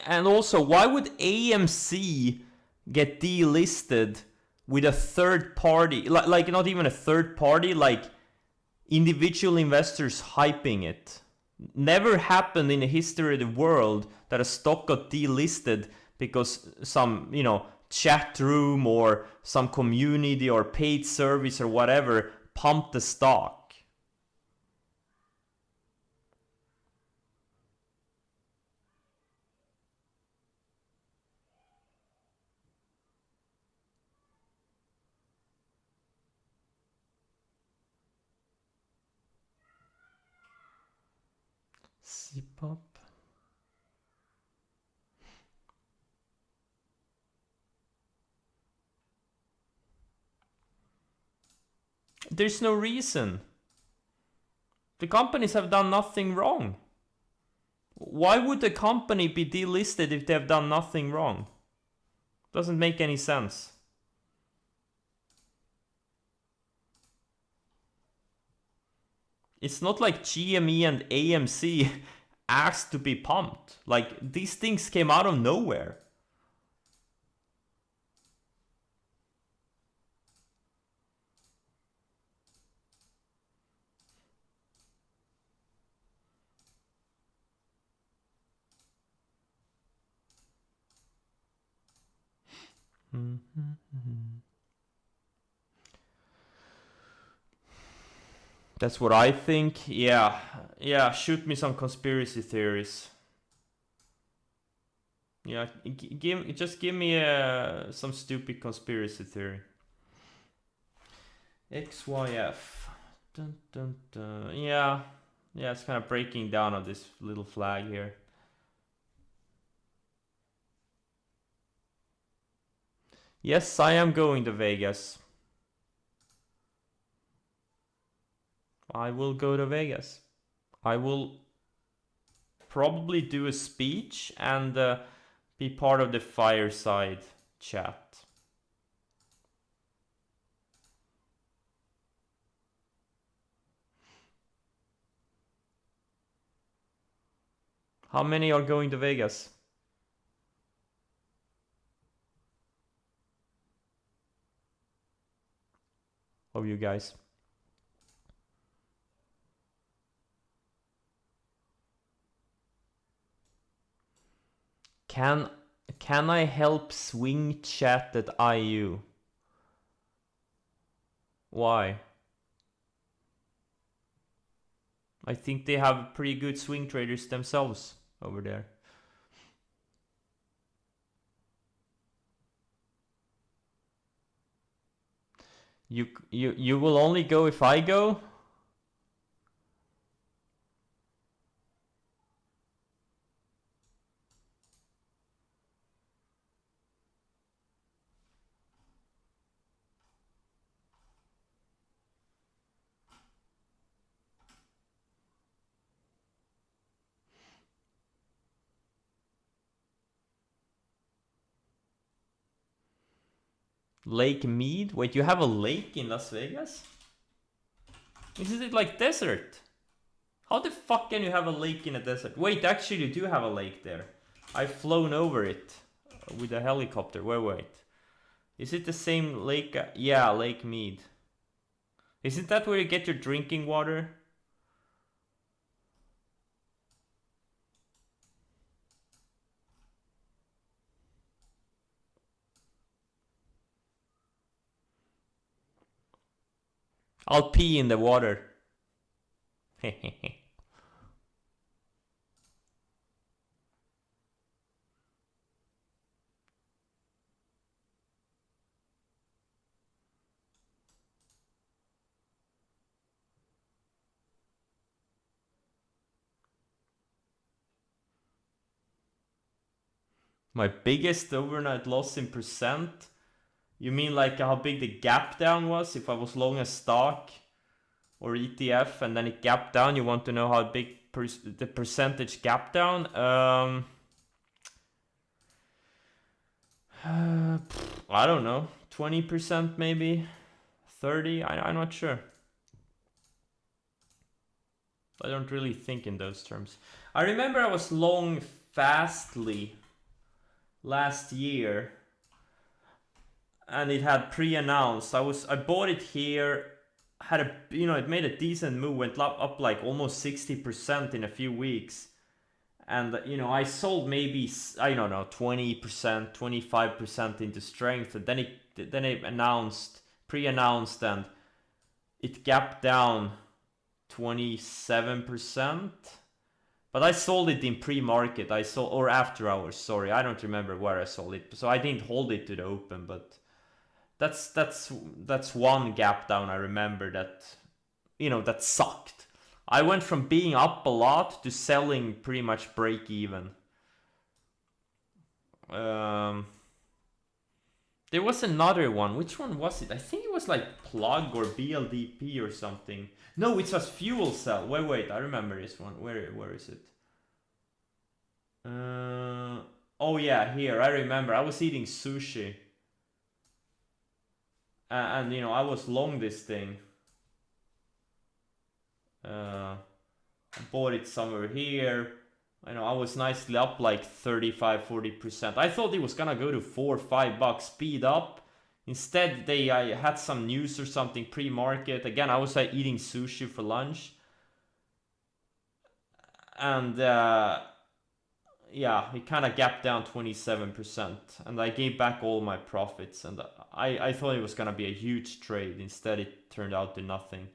Speaker 1: And also, why would AMC get delisted with a third party? Like not even a third party, like individual investors hyping it. Never happened in the history of the world that a stock got delisted because some, you know, chat room or some community or paid service or whatever pumped the stock. CPOP. There's no reason. The companies have done nothing wrong. Why would the company be delisted if they have done nothing wrong? Doesn't make any sense. It's not like GME and AMC asked to be pumped. Like, these things came out of nowhere. That's what I think. Yeah, shoot me some conspiracy theories. Yeah, just give me some stupid conspiracy theory. XYF. Dun, dun, dun. Yeah, it's kind of breaking down on this little flag here. Yes, I am going to Vegas. I will go to Vegas. I will probably do a speech and be part of the fireside chat. How many are going to Vegas? Of you guys. Can I help swing chat at IU? Why? I think they have pretty good swing traders themselves over there. You will only go if I go? Lake Mead? Wait, you have a lake in Las Vegas? Is it like desert? How the fuck can you have a lake in a desert? Wait, actually you do have a lake there. I've flown over it with a helicopter. Wait. Is it the same lake? Yeah, Lake Mead. Isn't that where you get your drinking water? I'll pee in the water. My biggest overnight loss in percent? You mean like how big the gap down was if I was long a stock or ETF and then it gapped down? You want to know how big the percentage gap down? I don't know, 20% maybe, 30. I'm not sure. I don't really think in those terms. I remember I was long Fastly last year, and it had pre-announced. I bought it here, had a it made a decent move, went up like almost 60% in a few weeks, and I sold maybe, I don't know, 20%, 25% into strength, and then it pre-announced, and it gapped down 27%. But I sold it in pre-market. Or after hours. Sorry, I don't remember where I sold it, so I didn't hold it to the open. But that's one gap down I remember that that sucked. I went from being up a lot to selling pretty much break even. There was another one. Which one was it? I think it was like Plug or BLDP or something. No, it was Fuel Cell. Wait, I remember this one. Where is it? Oh yeah, here, I remember. I was eating sushi. And I was long this thing. I bought it somewhere here. I was nicely up like 35-40%. I thought it was gonna go to $4 or $5 speed up. Instead, I had some news or something pre-market. Again, I was eating sushi for lunch. And yeah, it kind of gapped down 27%. And I gave back all my profits. And I thought it was gonna be a huge trade. Instead, it turned out to nothing.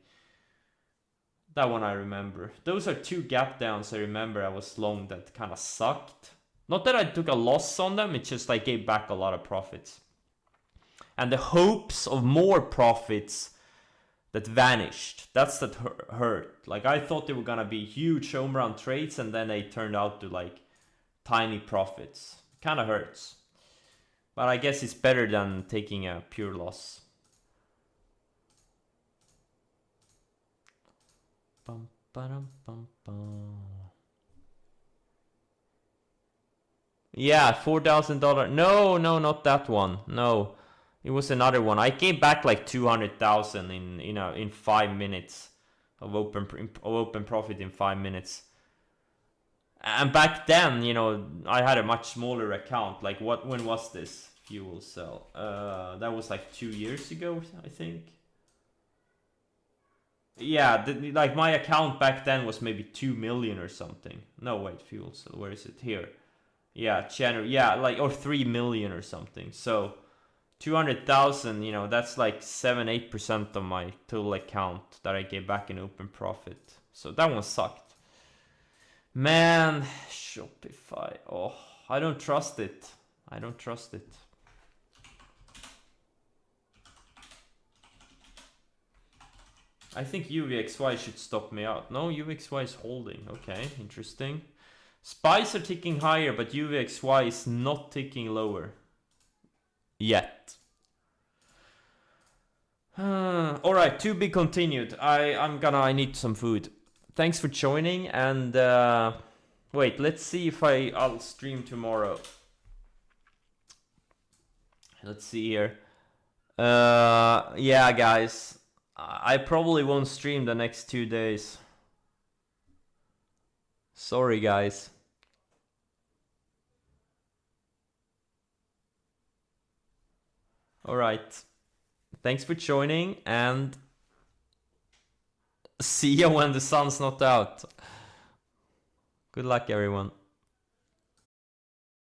Speaker 1: That one I remember. Those are two gap downs I remember I was long that kind of sucked. Not that I took a loss on them, it's just I gave back a lot of profits. And the hopes of more profits that vanished. That's that hurt. Like I thought they were gonna be huge home run trades, and then they turned out to like tiny profits. Kind of hurts. But I guess it's better than taking a pure loss. Bum, ba-dum, bum, bum. Yeah, $4,000. No, not that one. No, it was another one. I came back like 200,000 in 5 minutes of open profit in 5 minutes. And back then, I had a much smaller account. Like when was this Fuel Cell? That was like 2 years ago, I think. Yeah, like my account back then was maybe 2 million or something. No, wait, Fuel Cell, where is it? Here. Yeah, January. Yeah, like, or 3 million or something. So 200,000, that's like 7-8% of my total account that I gave back in open profit. So that one sucked. Man, Shopify. Oh, I don't trust it. I don't trust it. I think UVXY should stop me out. No, UVXY is holding. Okay, interesting. SPYs are ticking higher, but UVXY is not ticking lower. Yet. Alright, to be continued. I need some food. Thanks for joining, and wait, let's see if I'll stream tomorrow. Let's see here. Yeah, guys. I probably won't stream the next 2 days. Sorry, guys. Alright. Thanks for joining, and see ya when the sun's not out. Good luck, everyone.